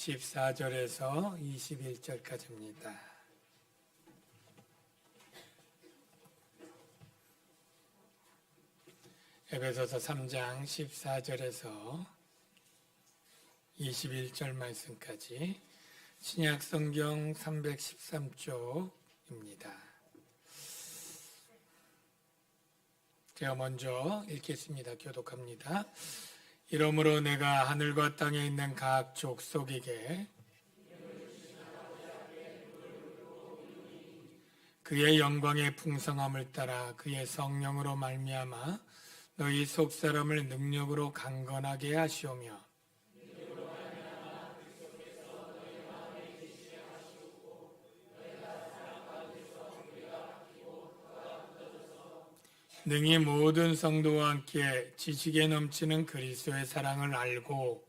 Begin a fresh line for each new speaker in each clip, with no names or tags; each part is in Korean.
14절에서 21절까지입니다. 에베소서 3장 14절에서 21절 말씀까지 신약 성경 313쪽입니다. 제가 먼저 읽겠습니다. 교독합니다. 이러므로 내가 하늘과 땅에 있는 각 족속에게 그의 영광의 풍성함을 따라 그의 성령으로 말미암아 너희 속사람을 능력으로 강건하게 하시오며 능히 모든 성도와 함께 지식에 넘치는 그리스도의 사랑을 알고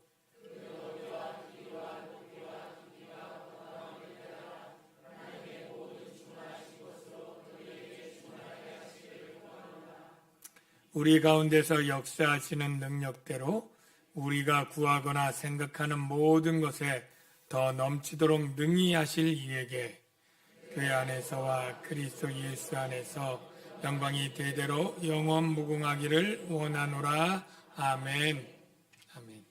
우리 가운데서 역사하시는 능력대로 우리가 구하거나 생각하는 모든 것에 더 넘치도록 능히 하실 이에게 교회 안에서와 그리스도 예수 안에서 영광이 대대로 영원 무궁하기를 원하노라. 아멘. 아멘.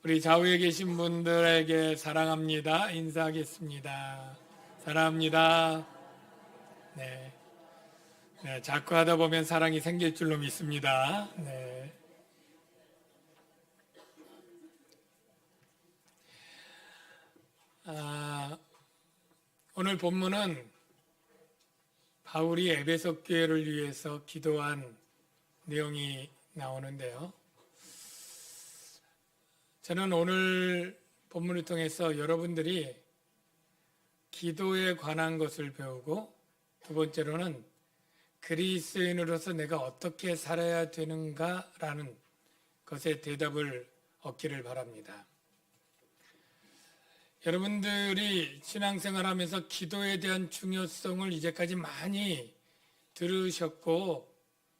우리 좌우에 계신 분들에게 사랑합니다. 인사하겠습니다. 사랑합니다. 네. 네, 자꾸 하다 보면 사랑이 생길 줄로 믿습니다. 네. 오늘 본문은 바울이 에베소 교회를 위해서 기도한 내용이 나오는데요. 저는 오늘 본문을 통해서 여러분들이 기도에 관한 것을 배우고 두 번째로는 그리스도인으로서 내가 어떻게 살아야 되는가라는 것에 대답을 얻기를 바랍니다. 여러분들이 신앙생활하면서 기도에 대한 중요성을 이제까지 많이 들으셨고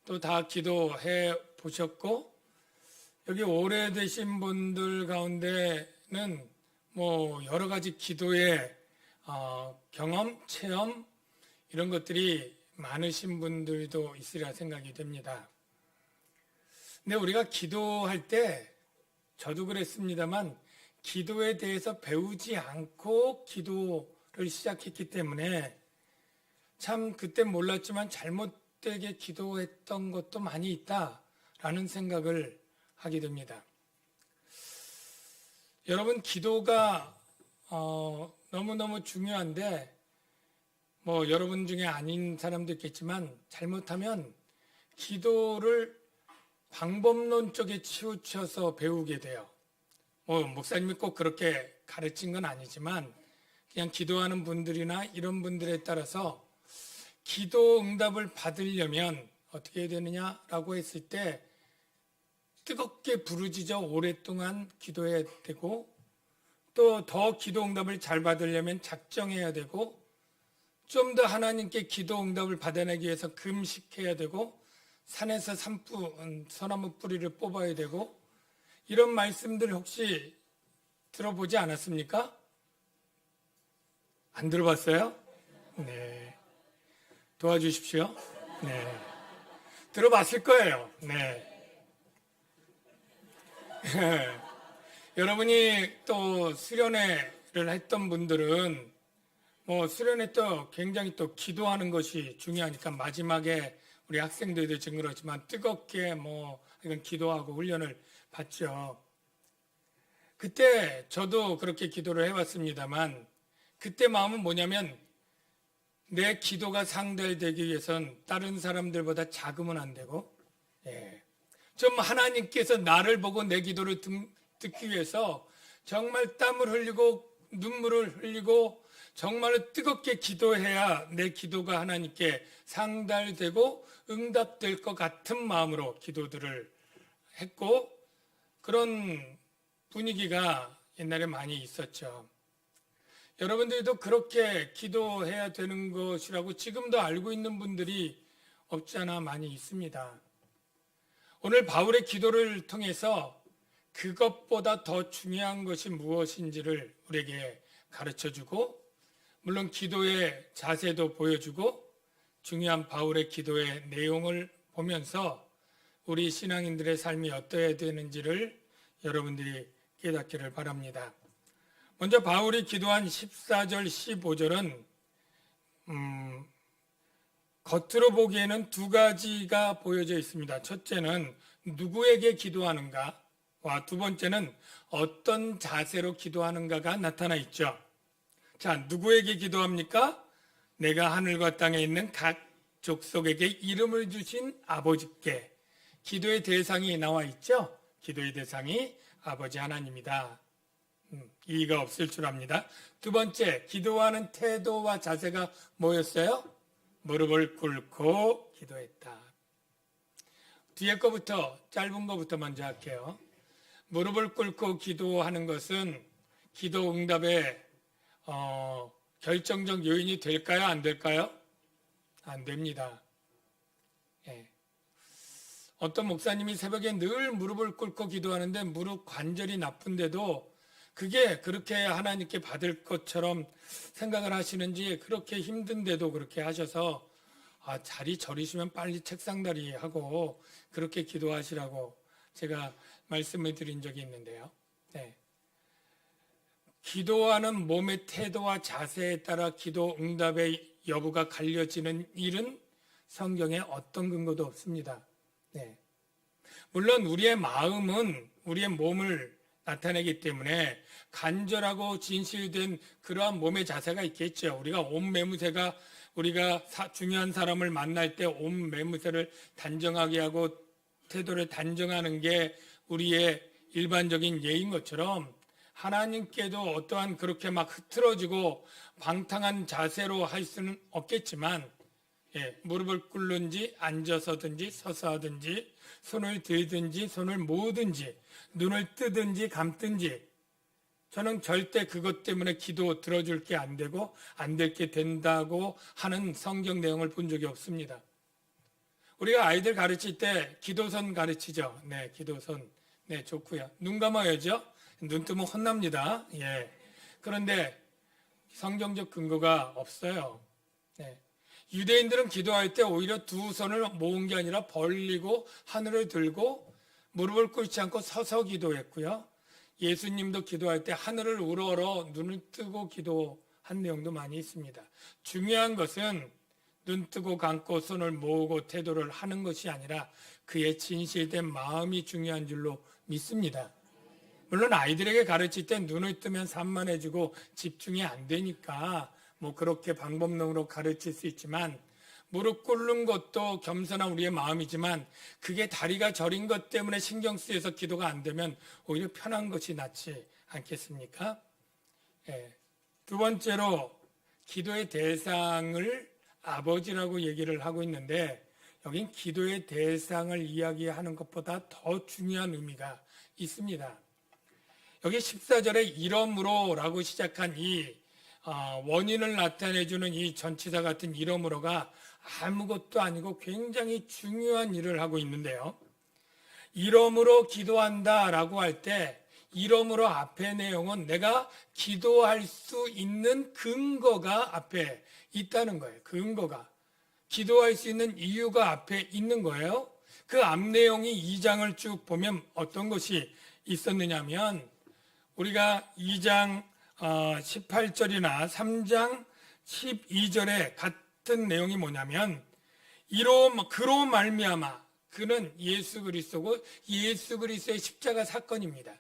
또 다 기도해 보셨고 여기 오래되신 분들 가운데는 뭐 여러 가지 기도의 경험, 체험 이런 것들이 많으신 분들도 있으리라 생각이 됩니다. 근데 우리가 기도할 때 저도 그랬습니다만 기도에 대해서 배우지 않고 기도를 시작했기 때문에 참 그때 몰랐지만 잘못되게 기도했던 것도 많이 있다라는 생각을 하게 됩니다. 여러분 기도가 너무너무 중요한데 뭐 여러분 중에 아닌 사람도 있겠지만 잘못하면 기도를 방법론 쪽에 치우쳐서 배우게 돼요. 목사님이 꼭 그렇게 가르친 건 아니지만 그냥 기도하는 분들이나 이런 분들에 따라서 기도 응답을 받으려면 어떻게 해야 되느냐라고 했을 때 뜨겁게 부르짖어 오랫동안 기도해야 되고 또 더 기도 응답을 잘 받으려면 작정해야 되고 좀 더 하나님께 기도 응답을 받아내기 위해서 금식해야 되고 산에서 소나무 뿌리를 뽑아야 되고 이런 말씀들 혹시 들어보지 않았습니까? 안 들어봤어요? 네. 도와주십시오. 네. 들어봤을 거예요. 네. 여러분이 또 수련회를 했던 분들은 수련회 또 굉장히 또 기도하는 것이 중요하니까 마지막에 우리 학생들도 지금 그렇지만 뜨겁게 이건 기도하고 훈련을 받죠. 그때 저도 그렇게 기도를 해봤습니다만 그때 마음은 뭐냐면 내 기도가 상달되기 위해선 다른 사람들보다 작으면 안 되고 좀 하나님께서 나를 보고 내 기도를 듣기 위해서 정말 땀을 흘리고 눈물을 흘리고 정말로 뜨겁게 기도해야 내 기도가 하나님께 상달되고 응답될 것 같은 마음으로 기도들을 했고 그런 분위기가 옛날에 많이 있었죠. 여러분들도 그렇게 기도해야 되는 것이라고 지금도 알고 있는 분들이 없지 않아 많이 있습니다. 오늘 바울의 기도를 통해서 그것보다 더 중요한 것이 무엇인지를 우리에게 가르쳐주고, 물론 기도의 자세도 보여주고, 중요한 바울의 기도의 내용을 보면서 우리 신앙인들의 삶이 어떠해야 되는지를 여러분들이 깨닫기를 바랍니다. 먼저 바울이 기도한 14절, 15절은 겉으로 보기에는 두 가지가 보여져 있습니다. 첫째는 누구에게 기도하는가와 두 번째는 어떤 자세로 기도하는가가 나타나 있죠. 자, 누구에게 기도합니까? 내가 하늘과 땅에 있는 각 족속에게 이름을 주신 아버지께. 기도의 대상이 나와 있죠. 기도의 대상이 아버지 하나님이다. 이의가 없을 줄 압니다. 두 번째, 기도하는 태도와 자세가 뭐였어요? 무릎을 꿇고 기도했다. 뒤에 거부터, 짧은 거부터 먼저 할게요. 무릎을 꿇고 기도하는 것은 기도 응답의 결정적 요인이 될까요? 안 될까요? 안 됩니다. 예. 어떤 목사님이 새벽에 늘 무릎을 꿇고 기도하는데 무릎 관절이 나쁜데도 그게 그렇게 하나님께 받을 것처럼 생각을 하시는지, 그렇게 힘든데도 그렇게 하셔서 자리 저리시면 빨리 책상다리 하고 그렇게 기도하시라고 제가 말씀을 드린 적이 있는데요. 네. 기도하는 몸의 태도와 자세에 따라 기도 응답의 여부가 갈려지는 일은 성경에 어떤 근거도 없습니다. 네. 물론 우리의 마음은 우리의 몸을 나타내기 때문에 간절하고 진실된 그러한 몸의 자세가 있겠죠. 우리가 온 매무새가, 우리가 중요한 사람을 만날 때 온 매무새를 단정하게 하고 태도를 단정하는 게 우리의 일반적인 예인 것처럼, 하나님께도 어떠한 그렇게 막 흐트러지고 방탕한 자세로 할 수는 없겠지만, 무릎을 꿇는지 앉아서든지 서서 하든지 손을 들든지 손을 모으든지 눈을 뜨든지 감든지, 저는 절대 그것 때문에 기도 들어줄 게 안 되고 안 될 게 된다고 하는 성경 내용을 본 적이 없습니다. 우리가 아이들 가르칠 때 기도선 가르치죠. 네, 기도선. 네, 좋고요. 눈 감아야죠. 눈 뜨면 혼납니다. 예. 그런데 성경적 근거가 없어요. 네. 유대인들은 기도할 때 오히려 두 손을 모은 게 아니라 벌리고 하늘을 들고 무릎을 꿇지 않고 서서 기도했고요. 예수님도 기도할 때 하늘을 우러러 눈을 뜨고 기도한 내용도 많이 있습니다. 중요한 것은 눈 뜨고 감고 손을 모으고 태도를 하는 것이 아니라 그의 진실된 마음이 중요한 줄로 믿습니다. 물론 아이들에게 가르칠 때 눈을 뜨면 산만해지고 집중이 안 되니까 뭐 그렇게 방법론으로 가르칠 수 있지만, 무릎 꿇는 것도 겸손한 우리의 마음이지만 그게 다리가 저린 것 때문에 신경 쓰여서 기도가 안 되면 오히려 편한 것이 낫지 않겠습니까? 두 번째로 기도의 대상을 아버지라고 얘기를 하고 있는데, 여긴 기도의 대상을 이야기하는 것보다 더 중요한 의미가 있습니다. 여기 14절에 이러므로라고 시작한 이 원인을 나타내주는 이 전치사 같은 이러므로가 아무것도 아니고 굉장히 중요한 일을 하고 있는데요. 이러므로 기도한다라고 할 때 이러므로 앞의 내용은 내가 기도할 수 있는 근거가 앞에 있다는 거예요. 근거가. 기도할 수 있는 이유가 앞에 있는 거예요. 그 앞 내용이 2장을 쭉 보면 어떤 것이 있었느냐면, 우리가 2장 18절이나 3장 12절에 같은 내용이 뭐냐면, 그로 말미암아, 그는 예수 그리스도고 예수 그리스도의 십자가 사건입니다.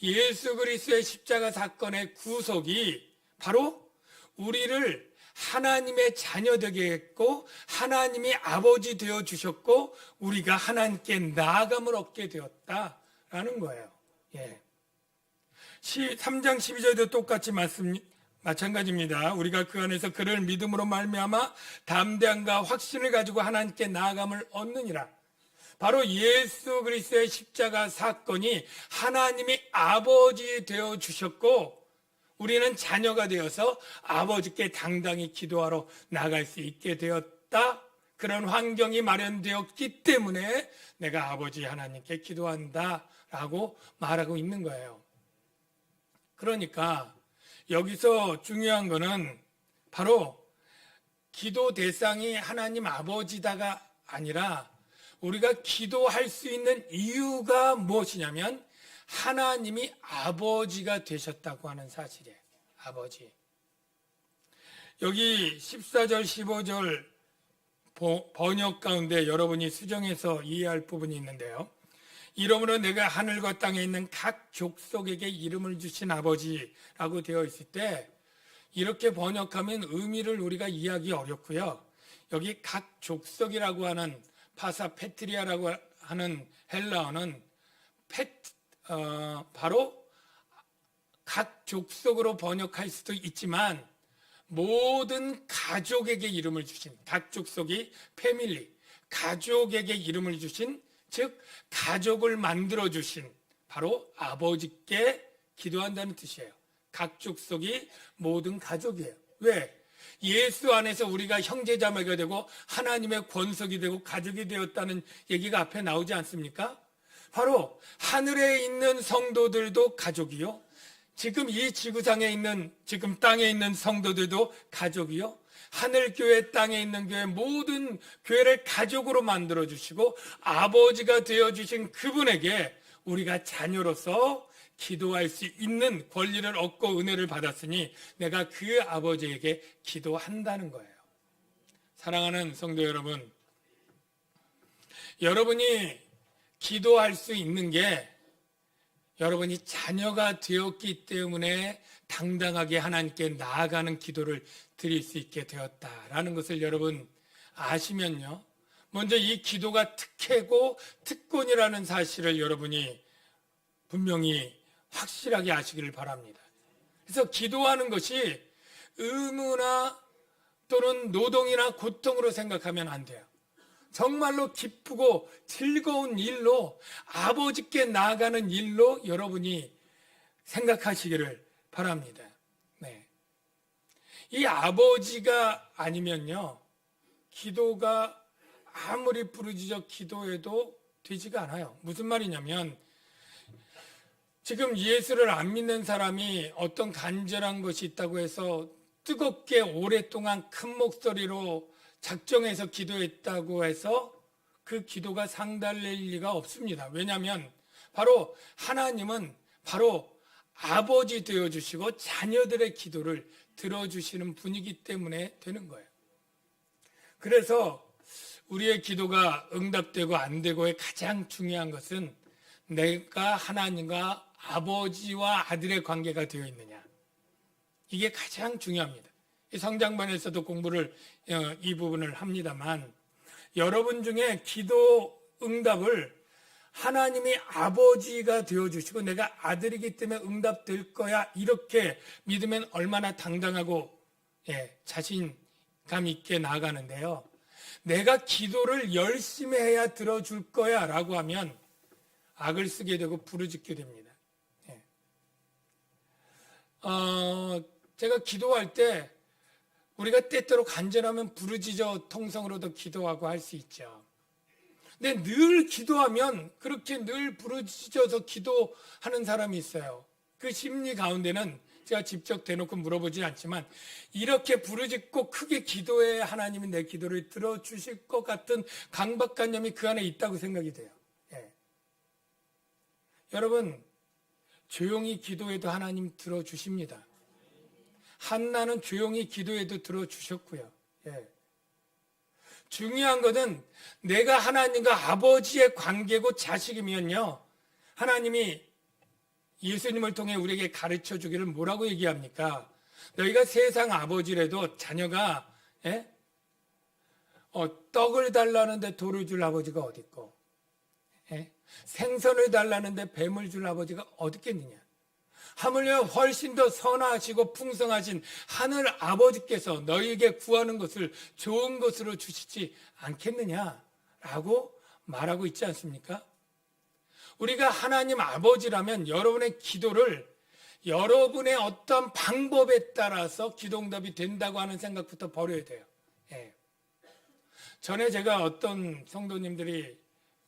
예수 그리스도의 십자가 사건의 구속이 바로 우리를 하나님의 자녀 되게 했고 하나님이 아버지 되어 주셨고 우리가 하나님께 나아감을 얻게 되었다라는 거예요. 3장 12절도 똑같이 마찬가지입니다. 우리가 그 안에서 그를 믿음으로 말미암아 담대함과 확신을 가지고 하나님께 나아감을 얻느니라. 바로 예수 그리스도의 십자가 사건이 하나님이 아버지 되어 주셨고 우리는 자녀가 되어서 아버지께 당당히 기도하러 나갈 수 있게 되었다. 그런 환경이 마련되었기 때문에 내가 아버지 하나님께 기도한다 라고 말하고 있는 거예요. 그러니까 여기서 중요한 거는 바로 기도 대상이 하나님 아버지다가 아니라 우리가 기도할 수 있는 이유가 무엇이냐면 하나님이 아버지가 되셨다고 하는 사실이에요. 아버지. 여기 14절 15절 번역 가운데 여러분이 수정해서 이해할 부분이 있는데요. 이러므로 내가 하늘과 땅에 있는 각 족속에게 이름을 주신 아버지라고 되어 있을 때 이렇게 번역하면 의미를 우리가 이해하기 어렵고요. 여기 각 족속이라고 하는 파사 페트리아라고 하는 헬라어는 바로 각 족속으로 번역할 수도 있지만 모든 가족에게 이름을 주신, 각 족속이 패밀리, 가족에게 이름을 주신, 즉 가족을 만들어 주신 바로 아버지께 기도한다는 뜻이에요. 각 족속이 모든 가족이에요. 왜? 예수 안에서 우리가 형제자매가 되고 하나님의 권속이 되고 가족이 되었다는 얘기가 앞에 나오지 않습니까? 바로 하늘에 있는 성도들도 가족이요. 지금 이 지구상에 있는, 지금 땅에 있는 성도들도 가족이요. 하늘교회, 땅에 있는 교회 모든 교회를 가족으로 만들어주시고 아버지가 되어주신 그분에게 우리가 자녀로서 기도할 수 있는 권리를 얻고 은혜를 받았으니 내가 그 아버지에게 기도한다는 거예요. 사랑하는 성도 여러분, 여러분이 기도할 수 있는 게 여러분이 자녀가 되었기 때문에 당당하게 하나님께 나아가는 기도를 드릴 수 있게 되었다라는 것을 여러분 아시면요. 먼저 이 기도가 특혜고 특권이라는 사실을 여러분이 분명히 확실하게 아시기를 바랍니다. 그래서 기도하는 것이 의무나 또는 노동이나 고통으로 생각하면 안 돼요. 정말로 기쁘고 즐거운 일로 아버지께 나아가는 일로 여러분이 생각하시기를 바랍니다. 네. 이 아버지가 아니면요, 기도가 아무리 부르짖어 기도해도 되지가 않아요. 무슨 말이냐면 지금 예수를 안 믿는 사람이 어떤 간절한 것이 있다고 해서 뜨겁게 오랫동안 큰 목소리로 작정해서 기도했다고 해서 그 기도가 상달될 리가 없습니다. 왜냐하면 바로 하나님은 바로 아버지 되어주시고 자녀들의 기도를 들어주시는 분이기 때문에 되는 거예요. 그래서 우리의 기도가 응답되고 안 되고의 가장 중요한 것은 내가 하나님과 아버지와 아들의 관계가 되어 있느냐. 이게 가장 중요합니다. 이 성장반에서도 공부를 이 부분을 합니다만 여러분 중에 기도 응답을 하나님이 아버지가 되어주시고 내가 아들이기 때문에 응답될 거야 이렇게 믿으면 얼마나 당당하고 자신감 있게 나아가는데요. 내가 기도를 열심히 해야 들어줄 거야 라고 하면 악을 쓰게 되고 부르짖게 됩니다. 제가 기도할 때 우리가 때때로 간절하면 부르짖어 통성으로도 기도하고 할 수 있죠. 근데 늘 기도하면 그렇게 늘 부르짖어서 기도하는 사람이 있어요. 그 심리 가운데는 제가 직접 대놓고 물어보지 않지만 이렇게 부르짖고 크게 기도해야 하나님이 내 기도를 들어주실 것 같은 강박관념이 그 안에 있다고 생각이 돼요. 여러분, 조용히 기도해도 하나님 들어주십니다. 한나는 조용히 기도해도 들어주셨고요. 중요한 것은 내가 하나님과 아버지의 관계고 자식이면요. 하나님이 예수님을 통해 우리에게 가르쳐 주기를 뭐라고 얘기합니까? 너희가 세상 아버지라도 자녀가 떡을 달라는데 돌을 줄 아버지가 어디 있고 생선을 달라는데 뱀을 줄 아버지가 어디 있겠느냐. 하물며 훨씬 더 선하시고 풍성하신 하늘 아버지께서 너희에게 구하는 것을 좋은 것으로 주시지 않겠느냐라고 말하고 있지 않습니까? 우리가 하나님 아버지라면 여러분의 기도를 여러분의 어떤 방법에 따라서 기도응답이 된다고 하는 생각부터 버려야 돼요. 전에 제가 어떤 성도님들이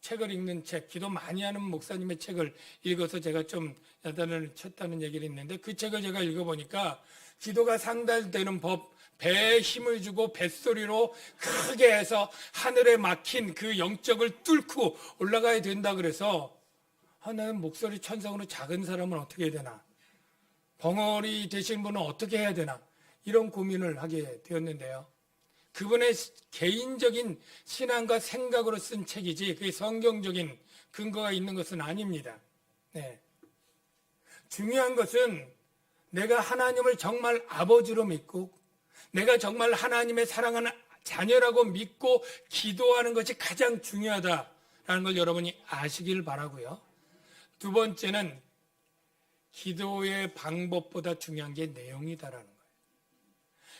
책을 읽는 책, 기도 많이 하는 목사님의 책을 읽어서 제가 좀 야단을 쳤다는 얘기를 했는데, 그 책을 제가 읽어보니까 기도가 상달되는 법, 배에 힘을 주고 뱃소리로 크게 해서 하늘에 막힌 그 영적을 뚫고 올라가야 된다 그래서, 나는 목소리 천성으로 작은 사람은 어떻게 해야 되나, 벙어리 되신 분은 어떻게 해야 되나, 이런 고민을 하게 되었는데요. 그분의 개인적인 신앙과 생각으로 쓴 책이지 그게 성경적인 근거가 있는 것은 아닙니다. 네. 중요한 것은 내가 하나님을 정말 아버지로 믿고 내가 정말 하나님의 사랑하는 자녀라고 믿고 기도하는 것이 가장 중요하다라는 걸 여러분이 아시길 바라고요. 두 번째는 기도의 방법보다 중요한 게 내용이다라는 거예요.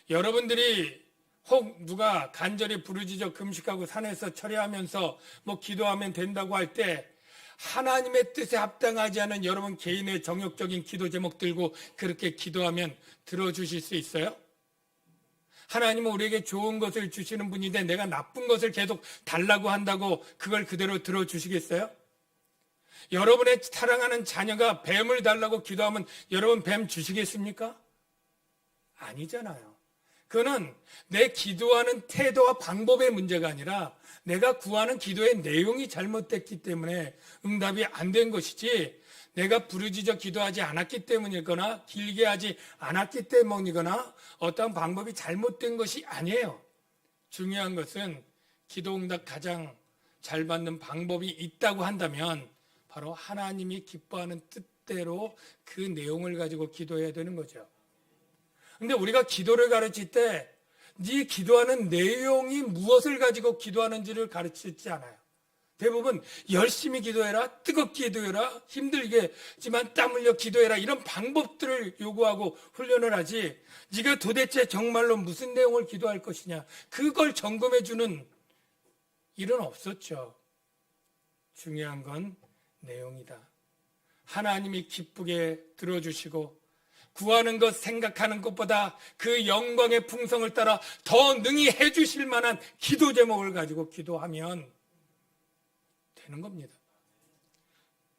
여러분들이 혹 누가 간절히 부르짖어 금식하고 산에서 철야하면서 뭐 기도하면 된다고 할 때 하나님의 뜻에 합당하지 않은 여러분 개인의 정욕적인 기도 제목 들고 그렇게 기도하면 들어주실 수 있어요? 하나님은 우리에게 좋은 것을 주시는 분인데 내가 나쁜 것을 계속 달라고 한다고 그걸 그대로 들어주시겠어요? 여러분의 사랑하는 자녀가 뱀을 달라고 기도하면 여러분 뱀 주시겠습니까? 아니잖아요. 그거는 내 기도하는 태도와 방법의 문제가 아니라 내가 구하는 기도의 내용이 잘못됐기 때문에 응답이 안 된 것이지, 내가 부르짖어 기도하지 않았기 때문이거나 길게 하지 않았기 때문이거나 어떤 방법이 잘못된 것이 아니에요. 중요한 것은 기도 응답 가장 잘 받는 방법이 있다고 한다면 바로 하나님이 기뻐하는 뜻대로 그 내용을 가지고 기도해야 되는 거죠. 근데 우리가 기도를 가르칠 때 네 기도하는 내용이 무엇을 가지고 기도하는지를 가르치지 않아요. 대부분 열심히 기도해라, 뜨겁게 기도해라, 힘들겠지만 땀 흘려 기도해라, 이런 방법들을 요구하고 훈련을 하지, 네가 도대체 정말로 무슨 내용을 기도할 것이냐 그걸 점검해 주는 일은 없었죠. 중요한 건 내용이다. 하나님이 기쁘게 들어주시고 구하는 것 생각하는 것보다 그 영광의 풍성을 따라 더 능히 해주실 만한 기도 제목을 가지고 기도하면 되는 겁니다.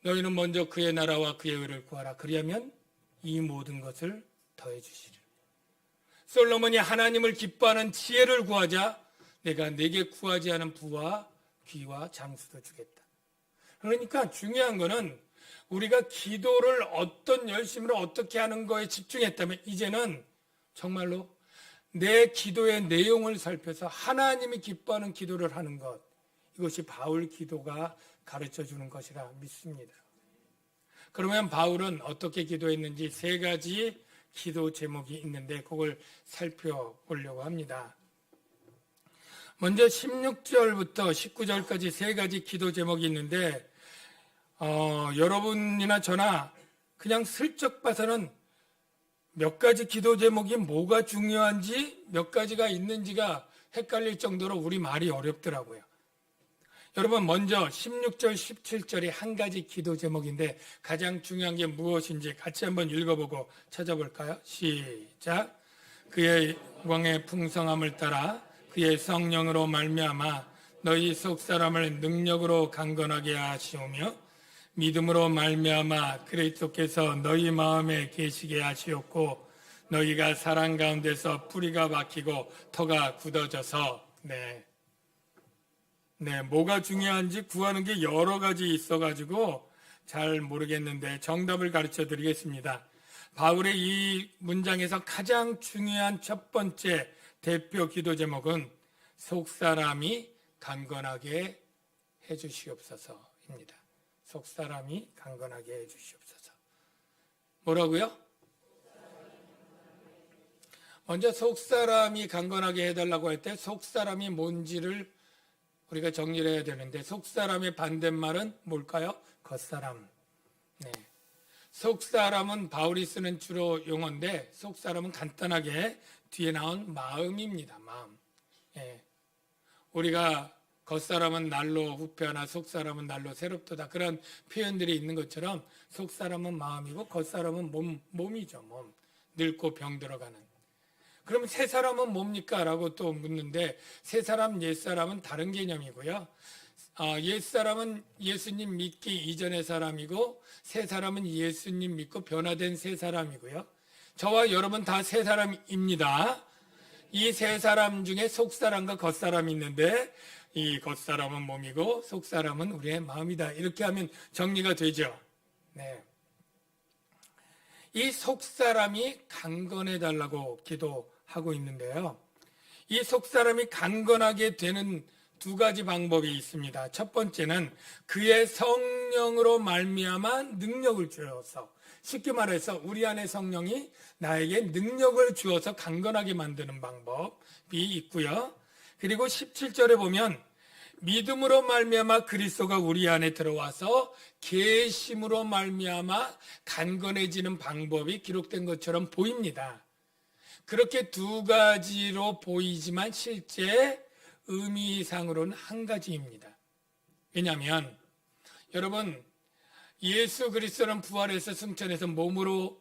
너희는 먼저 그의 나라와 그의 의를 구하라. 그리하면 이 모든 것을 더해 주시리라. 솔로몬이 하나님을 기뻐하는 지혜를 구하자 내가 내게 구하지 않은 부와 귀와 장수도 주겠다. 그러니까 중요한 거는 우리가 기도를 어떤 열심으로 어떻게 하는 거에 집중했다면 이제는 정말로 내 기도의 내용을 살펴서 하나님이 기뻐하는 기도를 하는 것, 이것이 바울 기도가 가르쳐주는 것이라 믿습니다. 그러면 바울은 어떻게 기도했는지 세 가지 기도 제목이 있는데 그걸 살펴보려고 합니다. 먼저 16절부터 19절까지 세 가지 기도 제목이 있는데 여러분이나 저나 그냥 슬쩍 봐서는 몇 가지 기도 제목이 뭐가 중요한지 몇 가지가 있는지가 헷갈릴 정도로 우리 말이 어렵더라고요. 여러분 먼저 16절 17절이 한 가지 기도 제목인데 가장 중요한 게 무엇인지 같이 한번 읽어보고 찾아볼까요? 시작. 그의 영광의 풍성함을 따라 그의 성령으로 말미암아 너희 속사람을 능력으로 강건하게 하시오며 믿음으로 말미암아 그리스도께서 너희 마음에 계시게 하시었고 너희가 사랑 가운데서 뿌리가 박히고 터가 굳어져서 뭐가 중요한지 구하는 게 여러 가지 있어가지고 잘 모르겠는데 정답을 가르쳐 드리겠습니다. 바울의 이 문장에서 가장 중요한 첫 번째 대표 기도 제목은 속사람이 강건하게 해주시옵소서입니다. 속사람이 강건하게 해주시옵소서. 뭐라고요? 먼저 속사람이 강건하게 해달라고 할 때 속사람이 뭔지를 우리가 정리를 해야 되는데 속사람의 반대말은 뭘까요? 겉사람. 속사람은 바울이 쓰는 주로 용어인데 속사람은 간단하게 뒤에 나온 마음입니다. 마음. 우리가 겉사람은 날로 후패하나 속사람은 날로 새롭도다, 그런 표현들이 있는 것처럼 속사람은 마음이고 겉사람은 몸이죠. 몸. 늙고 병들어가는. 그럼 새 사람은 뭡니까? 라고 또 묻는데 새 사람, 옛 사람은 다른 개념이고요. 옛사람은 예수님 믿기 이전의 사람이고 새 사람은 예수님 믿고 변화된 새 사람이고요. 저와 여러분 다 새 사람입니다. 이 새 사람 중에 속사람과 겉사람이 있는데 이 겉사람은 몸이고 속사람은 우리의 마음이다. 이렇게 하면 정리가 되죠. 네. 이 속사람이 강건해 달라고 기도하고 있는데요. 이 속사람이 강건하게 되는 두 가지 방법이 있습니다. 첫 번째는 그의 성령으로 말미암아 능력을 주어서, 쉽게 말해서 우리 안에 성령이 나에게 능력을 주어서 강건하게 만드는 방법이 있고요. 그리고 17절에 보면 믿음으로 말미암아 그리스도가 우리 안에 들어와서 계심으로 말미암아 강건해지는 방법이 기록된 것처럼 보입니다. 그렇게 두 가지로 보이지만 실제 의미상으로는 한 가지입니다. 왜냐하면 여러분, 예수 그리스도는 부활해서 승천해서 몸으로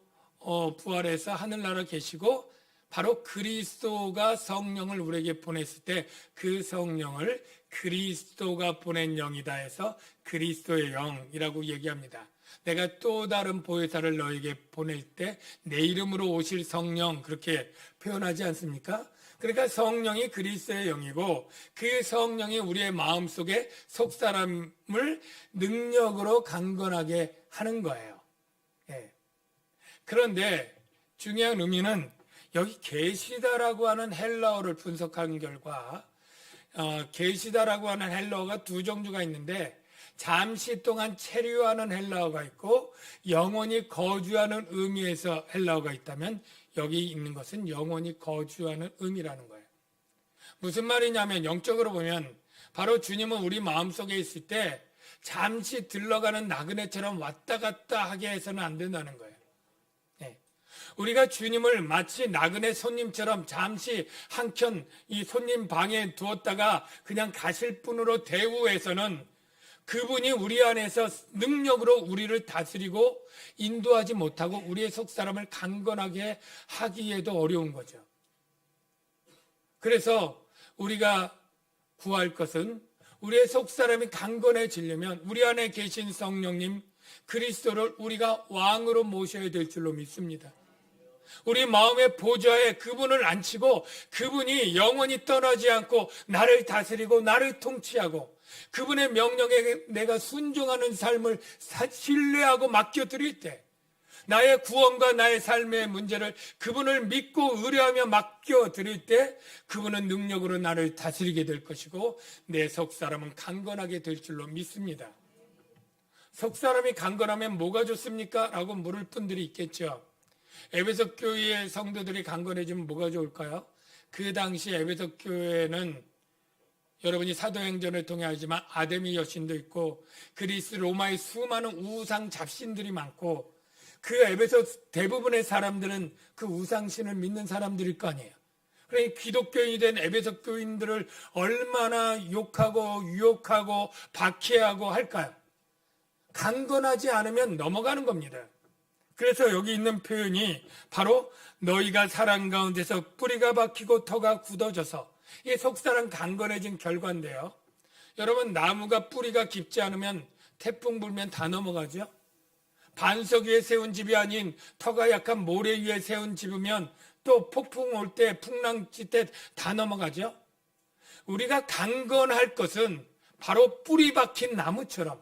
부활해서 하늘나라 계시고 바로 그리스도가 성령을 우리에게 보냈을 때 그 성령을 그리스도가 보낸 영이다 해서 그리스도의 영이라고 얘기합니다. 내가 또 다른 보혜사를 너에게 보낼 때 내 이름으로 오실 성령, 그렇게 표현하지 않습니까? 그러니까 성령이 그리스도의 영이고 그 성령이 우리의 마음속에 속사람을 능력으로 강건하게 하는 거예요. 예. 그런데 중요한 의미는 여기 계시다라고 하는 헬라어를 분석한 결과 계시다라고 하는 헬라어가 두 종류가 있는데 잠시 동안 체류하는 헬라어가 있고 영원히 거주하는 의미에서 헬라어가 있다면 여기 있는 것은 영원히 거주하는 의미라는 거예요. 무슨 말이냐면 영적으로 보면 바로 주님은 우리 마음속에 있을 때 잠시 들러가는 나그네처럼 왔다 갔다 하게 해서는 안 된다는 거예요. 네. 우리가 주님을 마치 나그네 손님처럼 잠시 한켠 이 손님 방에 두었다가 그냥 가실 분으로 대우해서는 그분이 우리 안에서 능력으로 우리를 다스리고 인도하지 못하고 우리의 속사람을 강건하게 하기에도 어려운 거죠. 그래서 우리가 구할 것은 우리의 속사람이 강건해지려면 우리 안에 계신 성령님 그리스도를 우리가 왕으로 모셔야 될 줄로 믿습니다. 우리 마음의 보좌에 그분을 앉히고 그분이 영원히 떠나지 않고 나를 다스리고 나를 통치하고 그분의 명령에 내가 순종하는 삶을 신뢰하고 맡겨드릴 때 나의 구원과 나의 삶의 문제를 그분을 믿고 의뢰하며 맡겨드릴 때 그분은 능력으로 나를 다스리게 될 것이고 내 속사람은 강건하게 될 줄로 믿습니다. 속사람이 강건하면 뭐가 좋습니까? 라고 물을 분들이 있겠죠. 에베소 교회의 성도들이 강건해지면 뭐가 좋을까요? 그 당시 에베소 교회는 여러분이 사도행전을 통해 알지만 아데미 여신도 있고 그리스 로마의 수많은 우상 잡신들이 많고 그 에베소 대부분의 사람들은 그 우상신을 믿는 사람들일 거 아니에요. 그러니 기독교인이 된 에베소 교인들을 얼마나 욕하고 유혹하고 박해하고 할까요? 강건하지 않으면 넘어가는 겁니다. 그래서 여기 있는 표현이 바로 너희가 사랑 가운데서 뿌리가 박히고 터가 굳어져서 이 속사람 강건해진 결과인데요. 여러분 나무가 뿌리가 깊지 않으면 태풍 불면 다 넘어가죠. 반석 위에 세운 집이 아닌 터가 약한 모래 위에 세운 집이면 또 폭풍 올 때 풍랑 칠 때 다 넘어가죠. 우리가 강건할 것은 바로 뿌리 박힌 나무처럼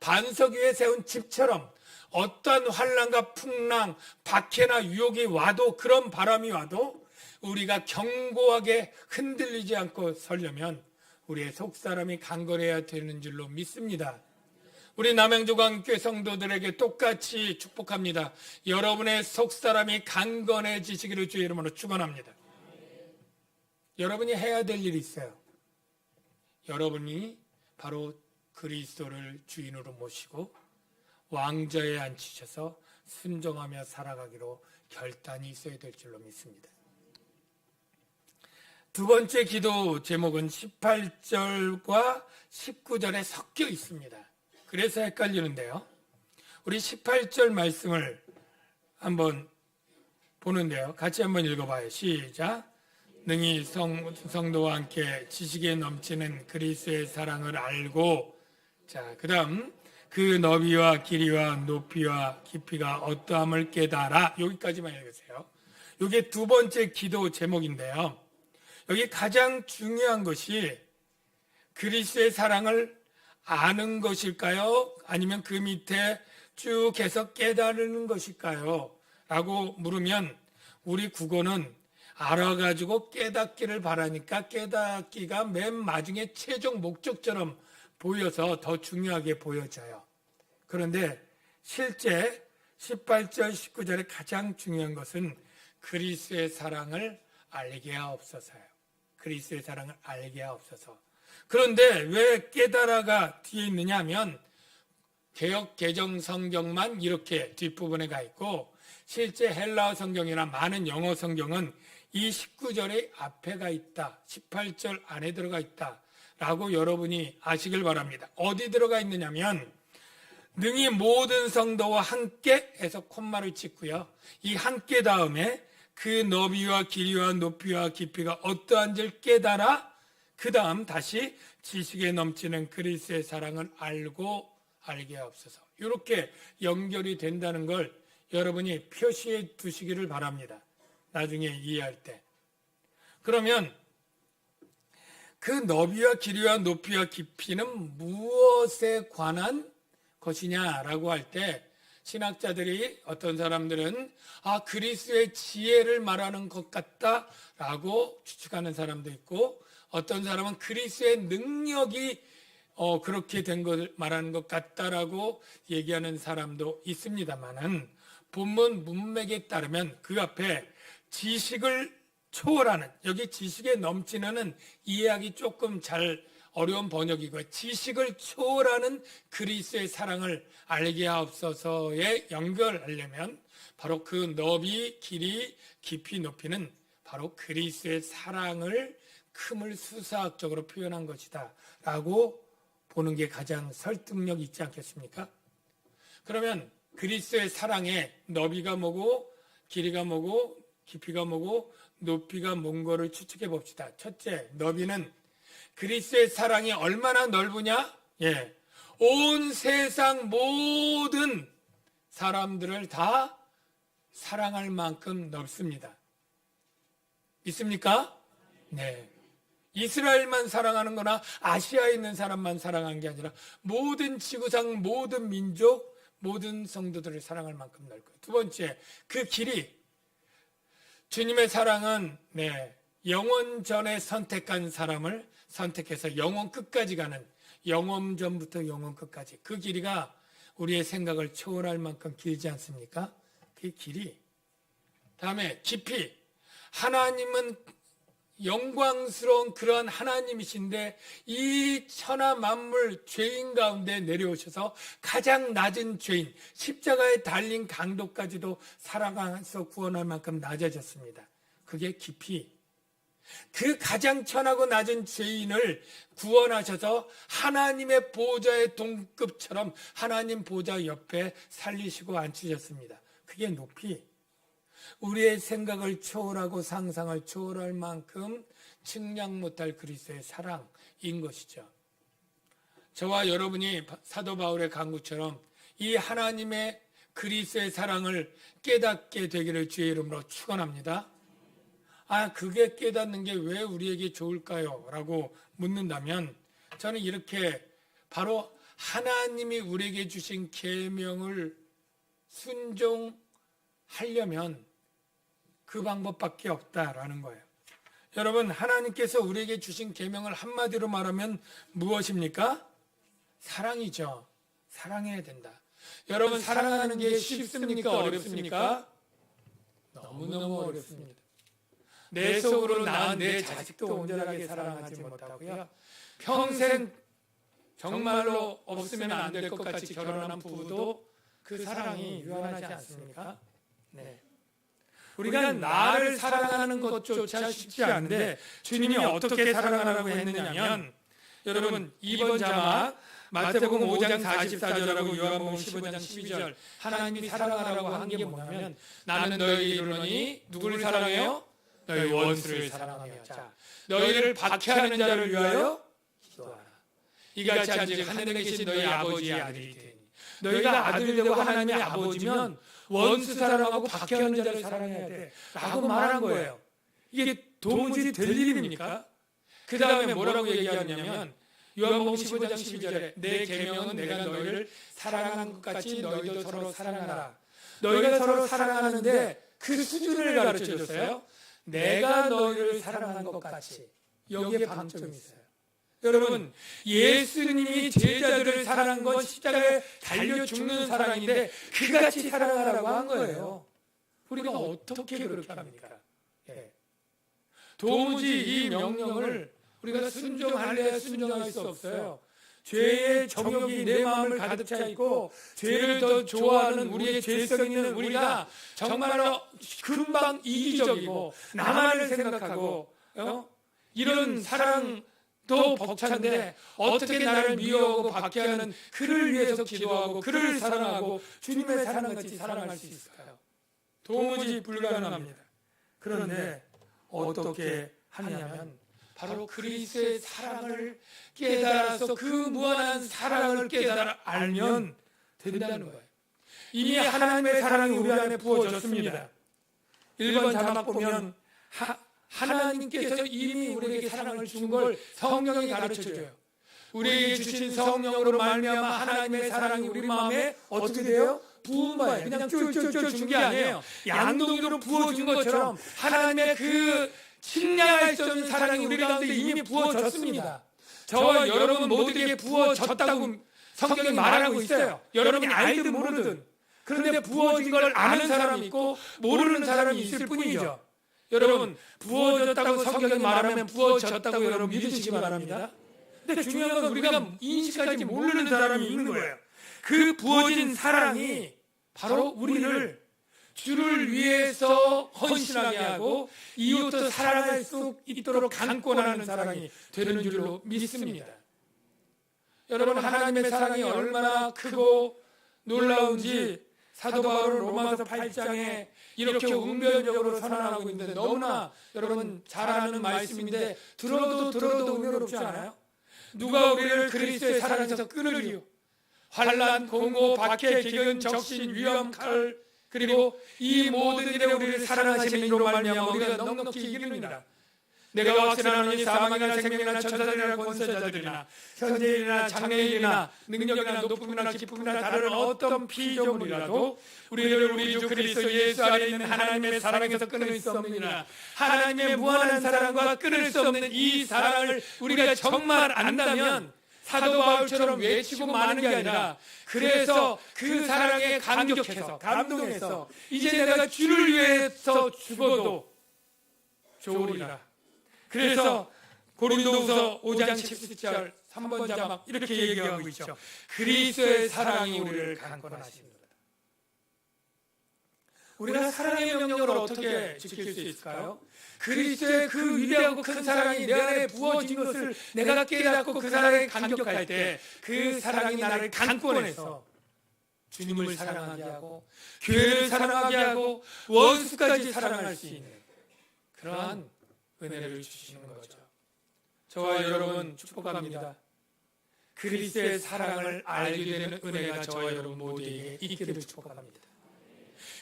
반석 위에 세운 집처럼 어떤 환난과 풍랑, 박해나 유혹이 와도 그런 바람이 와도 우리가 견고하게 흔들리지 않고 서려면 우리의 속사람이 강건해야 되는 줄로 믿습니다. 우리 남양주광교회 성도들에게 똑같이 축복합니다. 여러분의 속사람이 강건해지시기를 주의 이름으로 축원합니다. 여러분이 해야 될 일이 있어요. 여러분이 바로 그리스도를 주인으로 모시고 왕좌에 앉히셔서 순종하며 살아가기로 결단이 있어야 될 줄로 믿습니다. 두 번째 기도 제목은 18절과 19절에 섞여 있습니다. 그래서 헷갈리는데요. 우리 18절 말씀을 한번 보는데요. 같이 한번 읽어봐요. 시작. 능히 성도와 함께 지식에 넘치는 그리스도의 사랑을 알고, 자, 그 다음, 그 너비와 길이와 높이와 깊이가 어떠함을 깨달아. 여기까지만 읽으세요. 이게 두 번째 기도 제목인데요. 여기 가장 중요한 것이 그리스도의 사랑을 아는 것일까요? 아니면 그 밑에 쭉 해서 깨달는 것일까요? 라고 물으면 우리 국어는 알아가지고 깨닫기를 바라니까 깨닫기가 맨 마지막에 최종 목적처럼 보여서 더 중요하게 보여져요. 그런데 실제 18절, 19절에 가장 중요한 것은 그리스도의 사랑을 알게 하옵소서요. 그리스도의 사랑을 알게 하옵소서. 그런데 왜 깨달아가 뒤에 있느냐 하면 개역 개정 성경만 이렇게 뒷부분에 가 있고 실제 헬라어 성경이나 많은 영어 성경은 이 19절의 앞에 가 있다, 18절 안에 들어가 있다 라고 여러분이 아시길 바랍니다. 어디 들어가 있느냐면 능히 모든 성도와 함께 해서 콤마를 찍고요. 이 함께 다음에 그 너비와 길이와 높이와 깊이가 어떠한지를 깨달아 그 다음 다시 지식에 넘치는 그리스도의 사랑을 알고 알게 하옵소서. 이렇게 연결이 된다는 걸 여러분이 표시해 두시기를 바랍니다. 나중에 이해할 때. 그러면 그 너비와 길이와 높이와 깊이는 무엇에 관한 것이냐라고 할 때 신학자들이 어떤 사람들은 그리스도의 지혜를 말하는 것 같다라고 추측하는 사람도 있고 어떤 사람은 그리스도의 능력이 그렇게 된 것을 말하는 것 같다라고 얘기하는 사람도 있습니다만은 본문 문맥에 따르면 그 앞에 지식을 초월하는, 여기 지식에 넘치는 이해하기 조금 잘 어려운 번역이고요. 지식을 초월하는 그리스도의 사랑을 알게 하옵소서에 연결하려면 바로 그 너비, 길이, 깊이, 높이는 바로 그리스도의 사랑을 큼을 수사학적으로 표현한 것이다 라고 보는 게 가장 설득력 있지 않겠습니까? 그러면 그리스도의 사랑의 너비가 뭐고 길이가 뭐고 깊이가 뭐고 높이가 뭔 거를 추측해 봅시다. 첫째, 너비는 그리스도의 사랑이 얼마나 넓으냐? 온 세상 모든 사람들을 다 사랑할 만큼 넓습니다. 있습니까? 네. 이스라엘만 사랑하는 거나 아시아에 있는 사람만 사랑하는 게 아니라 모든 지구상 모든 민족, 모든 성도들을 사랑할 만큼 넓고요. 두 번째, 그 길이. 주님의 사랑은 영원 전에 선택한 사람을 선택해서 영원 끝까지 가는, 영원 전부터 영원 끝까지 그 길이가 우리의 생각을 초월할 만큼 길지 않습니까? 그 길이. 다음에 깊이. 하나님은 영광스러운 그런 하나님이신데 이 천하 만물 죄인 가운데 내려오셔서 가장 낮은 죄인, 십자가에 달린 강도까지도 사랑해서 구원할 만큼 낮아졌습니다. 그게 깊이. 그 가장 천하고 낮은 죄인을 구원하셔서 하나님의 보좌의 동급처럼 하나님 보좌 옆에 살리시고 앉히셨습니다. 그게 높이. 우리의 생각을 초월하고 상상을 초월할 만큼 측량 못할 그리스도의 사랑인 것이죠. 저와 여러분이 사도 바울의 간구처럼 이 하나님의 그리스도의 사랑을 깨닫게 되기를 주의 이름으로 축원합니다. 그게 깨닫는 게 왜 우리에게 좋을까요? 라고 묻는다면 저는 이렇게 바로 하나님이 우리에게 주신 계명을 순종하려면 그 방법밖에 없다라는 거예요. 여러분, 하나님께서 우리에게 주신 계명을 한마디로 말하면 무엇입니까? 사랑이죠. 사랑해야 된다. 여러분, 사랑하는 게 쉽습니까? 어렵습니까? 너무너무 어렵습니다. 내 속으로 낳은 내 자식도 온전하게 사랑하지 못하고요. 평생 정말로 없으면 안 될 것 같이 결혼한 부부도 그 사랑이 유한하지 않습니까? 네. 우리가 나를 사랑하는 것조차 쉽지 않은데 주님이 어떻게 사랑하라고 했느냐면 여러분 2번 자막 마태복음 5장 44절하고 요한복음 15장 12절 하나님이 사랑하라고 한 게 뭐냐면 나는 너희에게 이르노니 누구를 사랑해요? 너희 원수를 사랑하며 자 너희를 박해하는 자를 위하여 기도하라. 이같이 아직 하늘에 계신 너희 아버지의 아들이 되니 너희가 아들이 되고 하나님의 아버지면 원수 사랑하고 박해하는 자를 사랑해야 돼 라고 말한 거예요. 이게 도무지 될 일입니까? 그 다음에 뭐라고 얘기하냐면 요한복음 15장 12절에 내 계명은 내가 너희를 사랑한 것 같이 너희도 서로 사랑하라. 너희가 서로 사랑하는데 그 수준을 가르쳐줬어요. 내가 너희를 사랑한 것 같이. 여기에 방점이 있어요. 여러분, 예수님이 제자들을 사랑한 건 십자가에 달려 죽는 사랑인데 그같이 사랑하라고 한 거예요. 우리가 어떻게 그렇게 합니까? 예. 도무지 이 명령을 우리가 순종할래야 순종할 수 없어요. 죄의 정욕이 내 마음을 가득 차 있고 죄를 더 좋아하는 우리의 죄성 있는 우리가 정말로 금방 이기적이고 나만을 생각하고 이런 사랑도 벅찬데 어떻게 나를 미워하고 박해하는 그를 위해서 기도하고 그를 사랑하고 주님의 사랑같이 사랑할 수 있을까요? 도무지 불가능합니다. 그런데 어떻게 하냐면 바로 그리스도의 사랑을 깨달아서 그 무한한 사랑을 깨달아 알면 된다는 거예요. 이미 하나님의 사랑이 우리 안에 부어졌습니다. 1번 자막 보면 하나님께서 이미 우리에게 사랑을 준 걸 성령이 가르쳐줘요. 우리에게 주신 성령으로 말미암아 하나님의 사랑이 우리 마음에 어떻게 돼요? 부은 거예요. 그냥 쫄쫄쫄 준 게 아니에요. 양동이로 부어준 것처럼 하나님의 그 측량할 수 없는 사랑이 우리 가운데 이미 부어졌습니다. 저와 여러분 모두에게 부어졌다고 성경이 말하고 있어요. 여러분이 알든 모르든. 그런데 부어진 걸 아는 사람이 있고 모르는 사람이 있을 뿐이죠. 여러분, 부어졌다고 성경이 말하면 부어졌다고 여러분 믿으시기 바랍니다. 근데 중요한 건 우리가 인식하지 모르는 사람이 있는 거예요. 그 부어진 사랑이 바로 우리를 주를 위해서 헌신하게 하고 이웃도 사랑할 수 있도록 강권하는 사랑이 되는 줄로 믿습니다. 여러분, 하나님의 사랑이 얼마나 크고 놀라운지 사도 바울은 로마서 8장에 이렇게 웅변적으로 선언하고 있는데 너무나 여러분 잘 아는 말씀인데 들어도 은혜롭지 않아요? 누가 우리를 그리스도의 사랑에서 끊을 이유? 환난, 공고, 박해, 기근, 적신, 위험, 칼 그리고 이 모든 일에 우리를 사랑하시는 이로 말미암아 우리가 넉넉히 이깁니다. 내가 확신하노니 사망이나 생명이나 천사들이나 권세자들이나 현재일이나 장래일이나 능력이나 높음이나 기쁨이나 다른 어떤 피조물이라도 우리를 우리 주 그리스도 예수 안에 있는 하나님의 사랑에서 끊을 수 없느니라. 하나님의 무한한 사랑과 끊을 수 없는 이 사랑을 우리가 정말 안다면 사도 바울처럼 외치고 마는 게 아니라 그래서 그 사랑에 감격해서 감동해서 이제 내가 주를 위해서 죽어도 좋으리라. 그래서 고린도후서 5장 17절 3번 자막 이렇게 얘기하고 있죠. 그리스도의 사랑이 우리를 강권하십니다. 우리가 사랑의 명령을 어떻게 지킬 수 있을까요? 그리스도의 그 위대하고 큰 사랑이 내 안에 부어진 것을 내가 깨닫고 그 사랑에 감격할 때 그 사랑이 나를 강권해서 주님을 사랑하게 하고 교회를 사랑하게 하고 원수까지 사랑할 수 있는 그러한 은혜를 주시는 거죠. 저와 여러분 축복합니다. 그리스도의 사랑을 알게 되는 은혜가 저와 여러분 모두에게 있기를 축복합니다.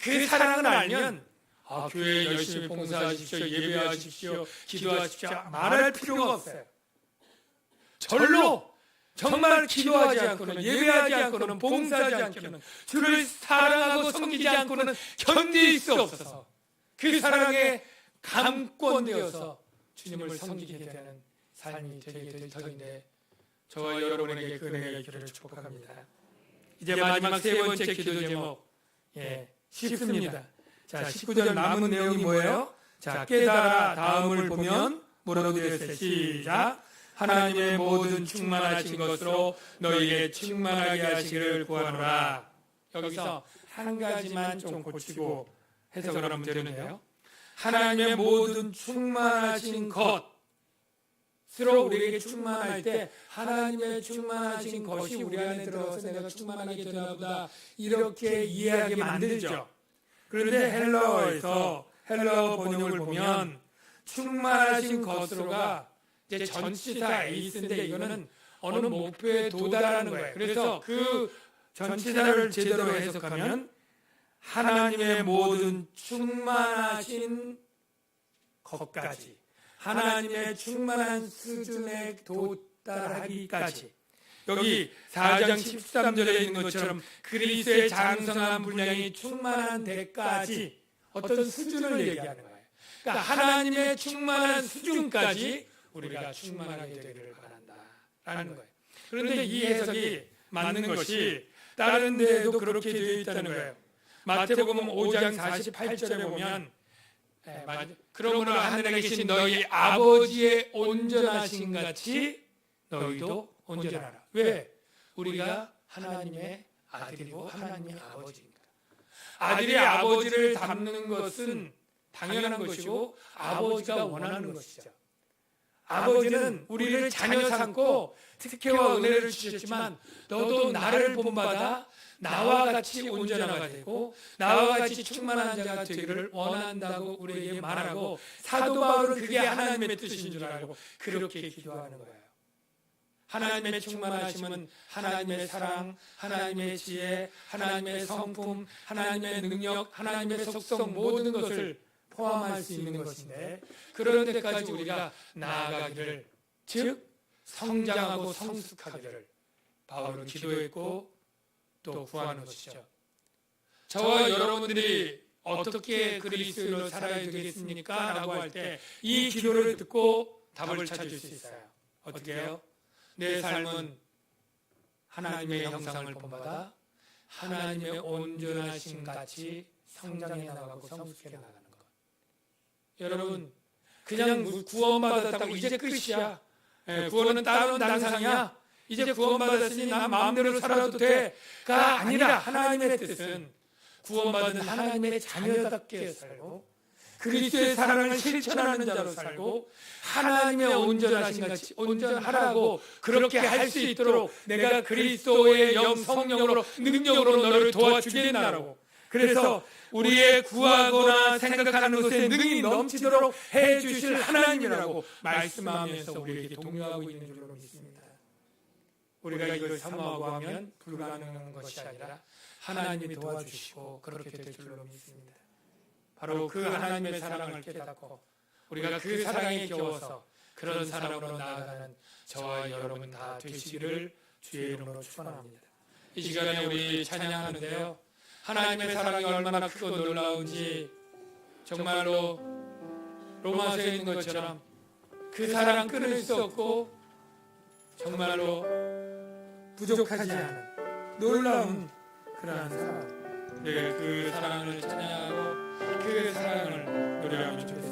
그 사랑을 알면 교회에 열심히 봉사하십시오, 예배하십시오, 기도하십시오 말할 필요가 없어요. 절로 정말 기도하지 않고는 예배하지 않고는 봉사하지 않고는 주를 사랑하고 섬기지 않고는 견딜 수 없어서 그 사랑에 감권되어서 주님을 섬기게 되는 삶이 되게 될 터인데 저와 여러분에게 그 은혜가 있기를 축복합니다. 이제 마지막 세 번째 기도 제목 쉽습니다. 자, 19절 남은 내용이 뭐예요? 자, 깨달아 다음을 보면 뭐라고 되어 있어요? 시작. 하나님의 모든 충만하신 것으로 너희에게 충만하게 하시기를 구하노라. 여기서 한 가지만 좀 고치고 해석을 하면 되는데요. 하나님의 모든 충만하신 것으로 우리에게 충만할 때 하나님의 충만하신 것이 우리 안에 들어서 내가 충만하게 되나 보다 이렇게 이해하게 만들죠. 그런데 헬라어 번역을 보면
충만하신 것으로가 이제 전치사 에이스인데 이거는 어느 목표에 도달하는 거예요. 그래서 그 전치사를 제대로 해석하면 하나님의 모든 충만하신 것까지, 하나님의 충만한 수준에 도달하기까지, 여기 4장 13절에 있는 것처럼 그리스도의 장성한 분량이 충만한 데까지 어떤 수준을 얘기하는 거예요. 그러니까 하나님의 충만한 수준까지 우리가 충만하게 되기를 바란다라는 거예요. 그런데 이 해석이 맞는 것이 다른 데에도 그렇게 되어 있다는 거예요. 마태복음 5장 48절에 보면 그러므로 하늘에 계신 너희 아버지의 온전하신 같이 너희도 온전하라. 왜? 우리가 하나님의 아들이고 하나님의 아버지입니다. 아들이 아버지를 닮는 것은 당연한 것이고 아버지가 원하는 것이죠. 아버지는 우리를 자녀 삼고 특혜와 은혜를 주셨지만 너도 나를 본받아 나와 같이 온전하가 되고 나와 같이 충만한 자가 되기를 원한다고 우리에게 말하고, 사도 바울은 그게 하나님의 뜻인 줄 알고 그렇게 기도하는 거예요. 하나님의 충만하심은 하나님의 사랑, 하나님의 지혜, 하나님의 성품, 하나님의 능력, 하나님의 속성 모든 것을 포함할 수 있는 것인데, 그런 데까지 우리가 나아가기를, 즉 성장하고 성숙하기를 바울은 기도했고 또 구하는 것이죠. 저와 여러분들이 어떻게 그리스도로 살아야 되겠습니까? 라고 할 때 이 기도를 듣고 답을 찾을 수 있어요. 어떻게 해요? 내 삶은 하나님의 형상을 본받아 하나님의 온전하신 같이 성장해 나가고 성숙해 나가는 것. 여러분, 그냥 구원받았다고 이제 끝이야, 구원은 따로 당상이야, 이제 구원받았으니 난 마음대로 살아도 돼가 아니라, 하나님의 뜻은 구원받은 하나님의 자녀답게 살고 그리스도의 사랑을 실천하는 자로 살고 하나님의 온전하신 같이 온전하라고, 그렇게 할 수 있도록 내가 그리스도의 영 성령으로 능력으로 너를 도와주겠나라고. 그래서 우리의 구하거나 생각하는 것에 능히 넘치도록 해주실 하나님이라고 말씀하면서 우리에게 독려하고 있는 줄로 믿습니다. 우리가 이걸 사모하고 하면 불가능한 것이 아니라 하나님이 도와주시고 그렇게 될 줄로 믿습니다. 바로 그 하나님의 사랑을 깨닫고 우리가 그 사랑에 겨워서 그런 사랑으로 나아가는 저와 여러분 다 되시기를 주의 이름으로 축원합니다. 이 시간에 우리 찬양하는데요, 하나님의 사랑이 얼마나 크고 놀라운지 정말로 로마서에 있는 것처럼 그 사랑 끊을 수 없고 정말로 부족하지 않은 놀라운 그러한 사랑, 그 사랑을 찬양하고 그 사랑을 노래하면 좋겠습니다.